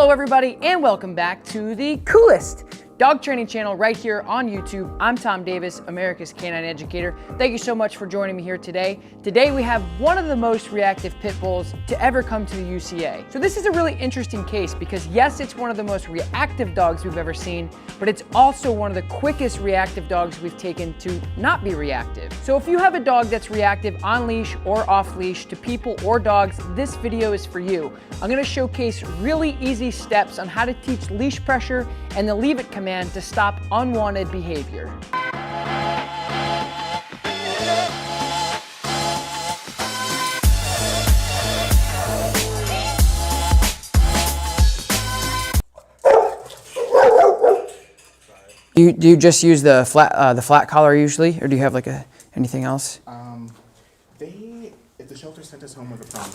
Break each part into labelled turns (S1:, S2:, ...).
S1: Hello everybody and welcome back to the coolest dog training channel right here on YouTube. I'm Tom Davis, America's Canine Educator. Thank you so much for joining me here today. Today we have one of the most reactive pit bulls to ever come to the UCA. So this is a really interesting case because yes, it's one of the most reactive dogs we've ever seen, but it's also one of the quickest reactive dogs we've taken to not be reactive. So if you have a dog that's reactive on leash or off leash to people or dogs, this video is for you. I'm gonna showcase really easy steps on how to teach leash pressure and the leave it command to stop unwanted behavior. Do you just use the flat collar usually, or do you have like anything else?
S2: If the shelter sent us home with a problem.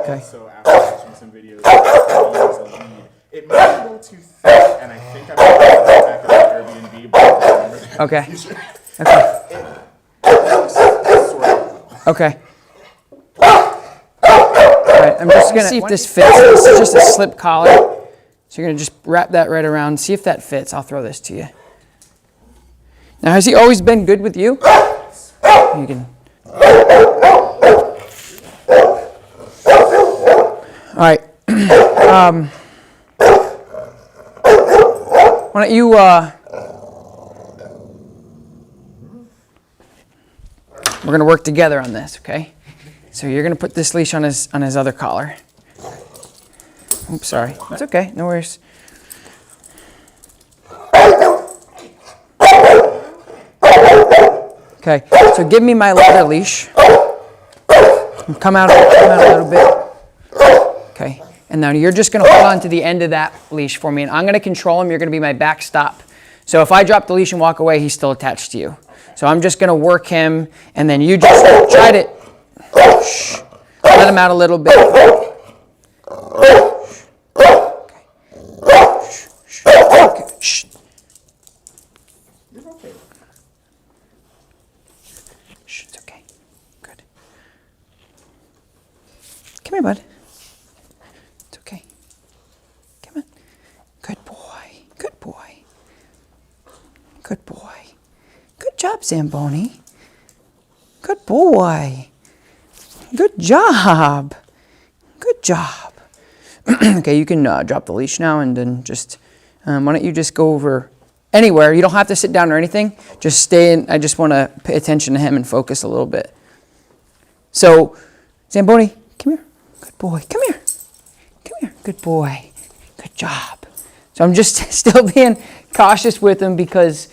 S1: Okay.
S2: So after watching some videos, it might be a little too thick, and I think I might have to go back to the Airbnb, but I don't remember that.
S1: Okay. Okay. All right, I'm just gonna see if this fits. This is just a slip collar. So you're gonna just wrap that right around, see if that fits. I'll throw this to you. Now, has he always been good with you? You can. All right. Why don't you, we're gonna work together on this, okay? So you're gonna put this leash on his other collar. Oops, sorry. It's okay, no worries. Okay, so give me my leather leash. Come out a little bit. Okay, and now you're just gonna hold on to the end of that leash for me, and I'm gonna control him. You're gonna be my backstop. So if I drop the leash and walk away, he's still attached to you. So I'm just gonna work him, and then you just try to let him out a little bit. Come here, bud. It's okay. Come on. Good boy. Good boy. Good boy. Good job, Zamboni. Good boy. Good job. Good job. Okay, you can drop the leash now and then just, why don't you just go over anywhere. You don't have to sit down or anything. Just stay in. I just want to pay attention to him and focus a little bit. So, Zamboni, come here. Good boy. Come here. Come here. Good boy. Good job. So I'm just still being cautious with him because,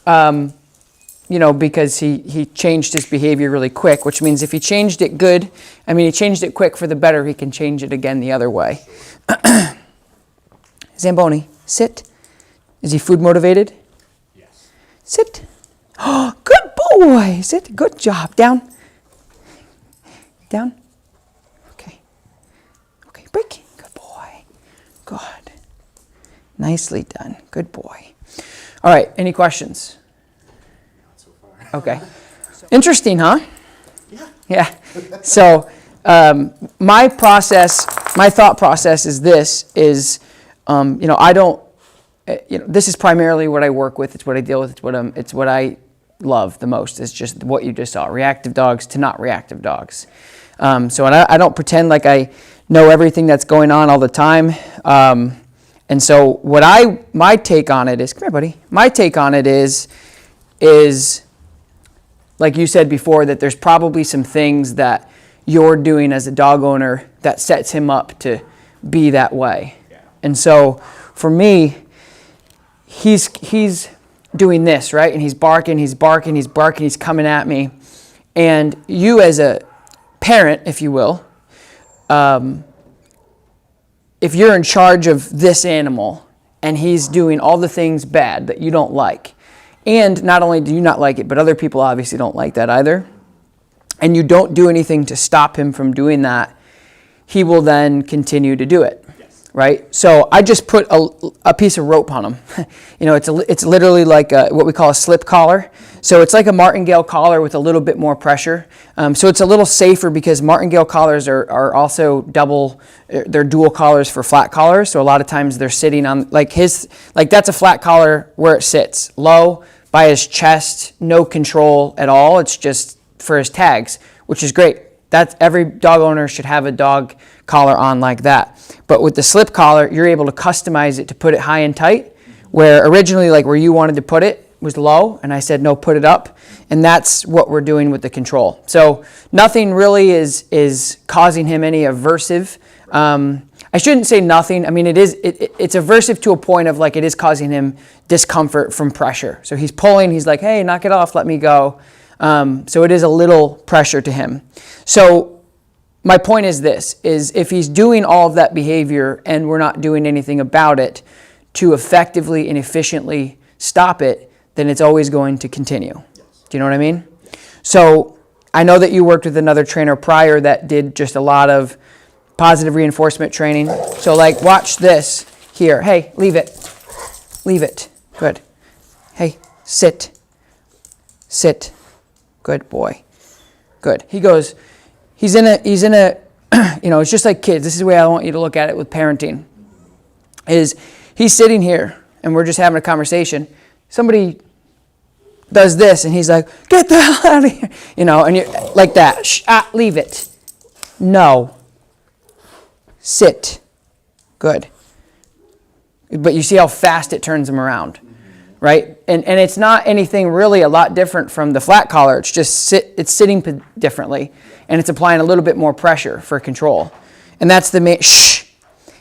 S1: because he changed his behavior really quick, which means if he changed it good, he changed it quick for the better, he can change it again the other way. Zamboni, sit. Is he food motivated?
S2: Yes.
S1: Sit. Oh, good boy. Sit. Good job. Down. Down. Break. Good boy. Good. Nicely done. Good boy. All right. Any questions?
S2: Not so far.
S1: Okay. Interesting, huh?
S2: Yeah.
S1: Yeah. So my thought process is this: I don't. This is primarily what I work with. It's what I deal with. It's what I love the most. Is just what you just saw: reactive dogs to not reactive dogs. So I don't pretend like I know everything that's going on all the time. And so my take on it is, come here, buddy. My take on it is like you said before, that there's probably some things that you're doing as a dog owner that sets him up to be that way. Yeah. And so for me, he's doing this, right? And he's barking, he's coming at me. And you as a parent, if you will, if you're in charge of this animal and he's doing all the things bad that you don't like, and not only do you not like it, but other people obviously don't like that either, and you don't do anything to stop him from doing that, he will then continue to do it. Yes. Right? So I just put a piece of rope on him. It's literally like what we call a slip collar. So it's like a martingale collar with a little bit more pressure. So it's a little safer because martingale collars are also they're dual collars for flat collars. So a lot of times they're sitting on, like that's a flat collar where it sits, low by his chest, no control at all. It's just for his tags, which is great. Every dog owner should have a dog collar on like that. But with the slip collar, you're able to customize it to put it high and tight, where originally, like where you wanted to put it was low, and I said, no, put it up. And that's what we're doing with the control. So nothing really is causing him any aversive. I shouldn't say nothing. I mean, it's aversive to a point of like it is causing him discomfort from pressure. So he's pulling, he's like, hey, knock it off, let me go. So it is a little pressure to him. So my point is this, is if he's doing all of that behavior and we're not doing anything about it to effectively and efficiently stop it, then it's always going to continue. Do you know what I mean? So I know that you worked with another trainer prior that did just a lot of positive reinforcement training. So like, watch this here. Hey, leave it. Leave it. Good. Hey, sit. Sit. Good boy. Good. He's in a, it's just like kids. This is the way I want you to look at it with parenting. Is he's sitting here and we're just having a conversation. Somebody does this and he's like, get the hell out of here. And you're like that. Leave it. No. Sit. Good. But you see how fast it turns him around, right? And it's not anything really a lot different from the flat collar. It's just it's sitting differently, and it's applying a little bit more pressure for control. And that's the main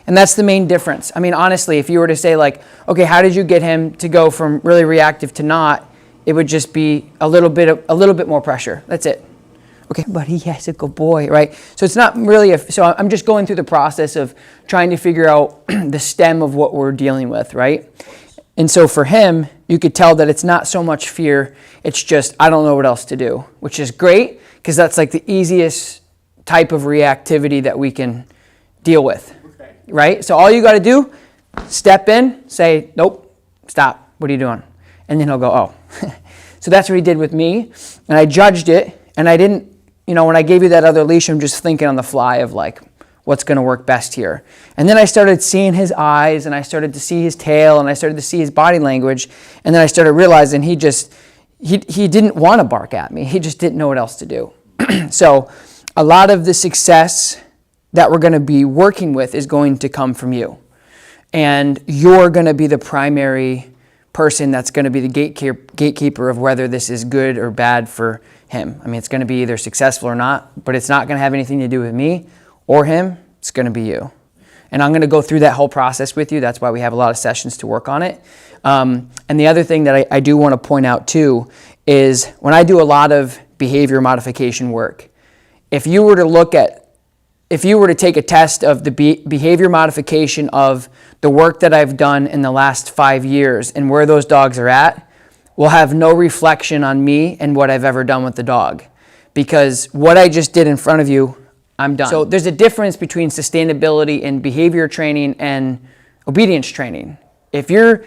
S1: And that's the main difference. I mean, honestly, if you were to say like, okay, how did you get him to go from really reactive to not? It would just be a little bit more pressure. That's it. Okay, buddy, yes, a good boy, right? So it's not really so I'm just going through the process of trying to figure out the stem of what we're dealing with, right? And so for him, you could tell that it's not so much fear, it's just, I don't know what else to do, which is great, because that's like the easiest type of reactivity that we can deal with, right? So all you got to do, step in, say, nope, stop, what are you doing? And then he'll go, oh. So that's what he did with me, and I judged it, and I didn't, when I gave you that other leash, I'm just thinking on the fly of like, what's going to work best here. And then I started seeing his eyes, and I started to see his tail, and I started to see his body language, and then I started realizing he didn't want to bark at me. He just didn't know what else to do. So a lot of the success that we're going to be working with is going to come from you. And you're going to be the primary person that's going to be the gatekeeper of whether this is good or bad for him. I mean, it's going to be either successful or not, but it's not going to have anything to do with me or him. It's going to be you. And I'm going to go through that whole process with you. That's why we have a lot of sessions to work on it. And the other thing that I do want to point out too is when I do a lot of behavior modification work, if you were to take a test of the behavior modification of the work that I've done in the last 5 years and where those dogs are at, will have no reflection on me and what I've ever done with the dog. Because what I just did in front of you, I'm done. So there's a difference between sustainability in behavior training and obedience training. If you're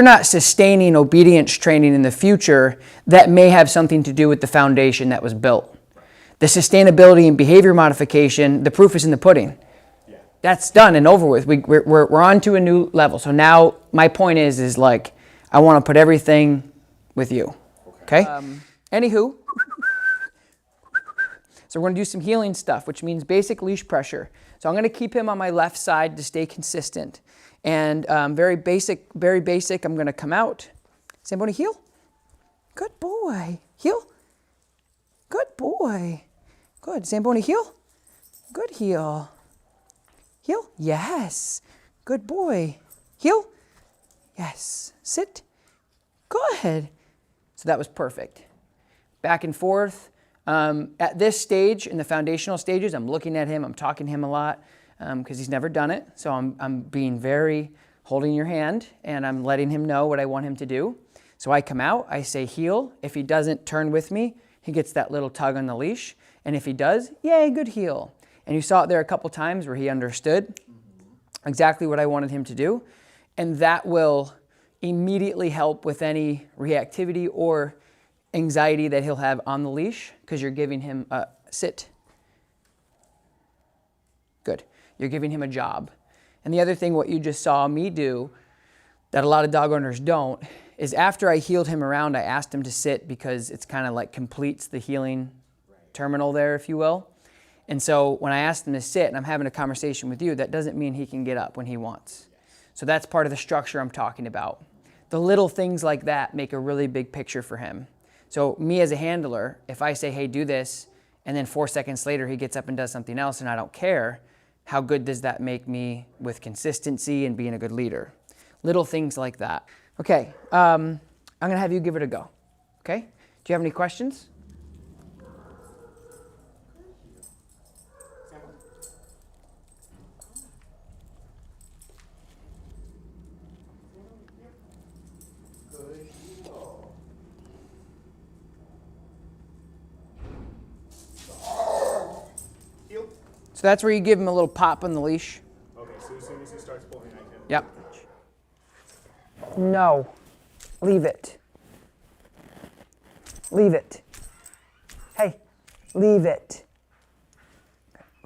S1: not sustaining obedience training in the future, that may have something to do with the foundation that was built. The sustainability and behavior modification, the proof is in the pudding. Yeah. That's done and over with. We're on to a new level. So now my point is like, I want to put everything with you. Okay? Anywho, so we're going to do some healing stuff, which means basic leash pressure. So I'm going to keep him on my left side to stay consistent. And very basic, I'm going to come out. Zamboni, heel. Good boy. Heel. Good boy. Good. Zamboni, heel. Good heel. Heel. Yes. Good boy. Heel. Yes. Sit. Good. So that was perfect. Back and forth. At this stage, in the foundational stages, I'm looking at him, I'm talking to him a lot because he's never done it. So I'm being holding your hand, and I'm letting him know what I want him to do. So I come out, I say heel. If he doesn't turn with me, he gets that little tug on the leash. And if he does, yay, good heel. And you saw it there a couple times where he understood exactly what I wanted him to do. And that will immediately help with any reactivity or anxiety that he'll have on the leash because you're giving him a sit. Good. You're giving him a job. And the other thing, what you just saw me do that a lot of dog owners don't, is after I healed him around, I asked him to sit because it's kind of like completes the healing terminal there, if you will. And so when I asked him to sit and I'm having a conversation with you, that doesn't mean he can get up when he wants. So that's part of the structure I'm talking about. The little things like that make a really big picture for him. So me as a handler, if I say, hey, do this, and then 4 seconds later he gets up and does something else and I don't care, how good does that make me with consistency and being a good leader? Little things like that. Okay, I'm gonna have you give it a go, okay? Do you have any questions? So that's where you give him a little pop on the leash.
S2: Okay, so as soon as he starts pulling, I can...
S1: Yep. No. Leave it. Leave it. Hey, leave it.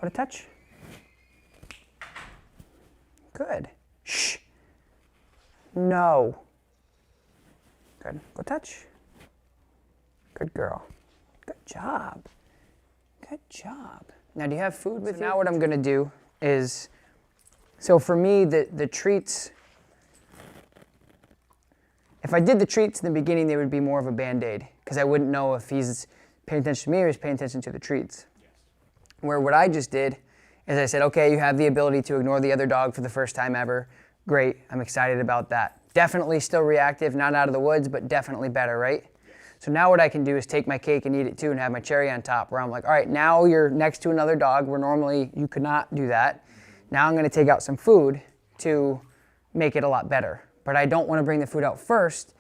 S1: Go to touch. Good. Shh. No. Good. Go touch. Good girl. Good job. Good job. Now, do you have food with you? Now what I'm going to do is, so for me, the treats, if I did the treats in the beginning, they would be more of a Band-Aid because I wouldn't know if he's paying attention to me or he's paying attention to the treats. Yes. Where what I just did is I said, okay, you have the ability to ignore the other dog for the first time ever. Great, I'm excited about that. Definitely still reactive, not out of the woods, but definitely better, right? So now what I can do is take my cake and eat it too and have my cherry on top where I'm like, all right, now you're next to another dog where normally you could not do that. Now I'm gonna take out some food to make it a lot better. But I don't wanna bring the food out first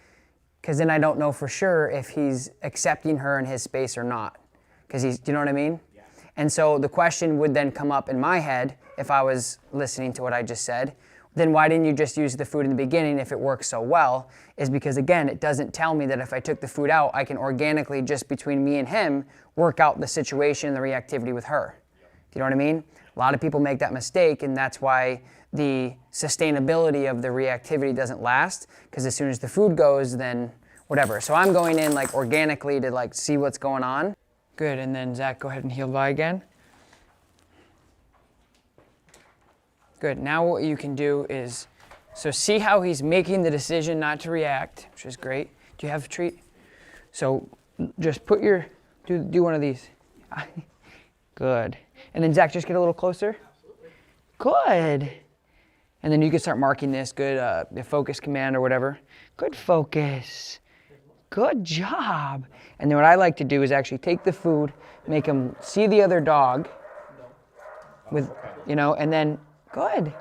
S1: because then I don't know for sure if he's accepting her in his space or not. Because do you know what I mean? Yeah. And so the question would then come up in my head if I was listening to what I just said, then why didn't you just use the food in the beginning if it works so well? Is because, again, it doesn't tell me that if I took the food out, I can organically, just between me and him, work out the situation, the reactivity with her. Do you know what I mean? A lot of people make that mistake, and that's why the sustainability of the reactivity doesn't last, because as soon as the food goes, then whatever. So I'm going in like organically to like see what's going on. Good, and then Zach, go ahead and heel by again. Good, now what you can do is, so see how he's making the decision not to react, which is great. Do you have a treat? So just put your, do one of these. Good. And then Zach, just get a little closer. Good. And then you can start marking this, good, the focus command or whatever. Good focus. Good job. And then what I like to do is actually take the food, make him see the other dog with, you know, and then, good.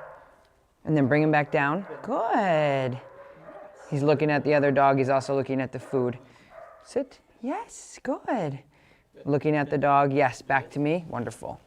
S1: And then bring him back down. Good. He's looking at the other dog. He's also looking at the food. Sit. Yes, good. Looking at the dog. Yes, back to me. Wonderful.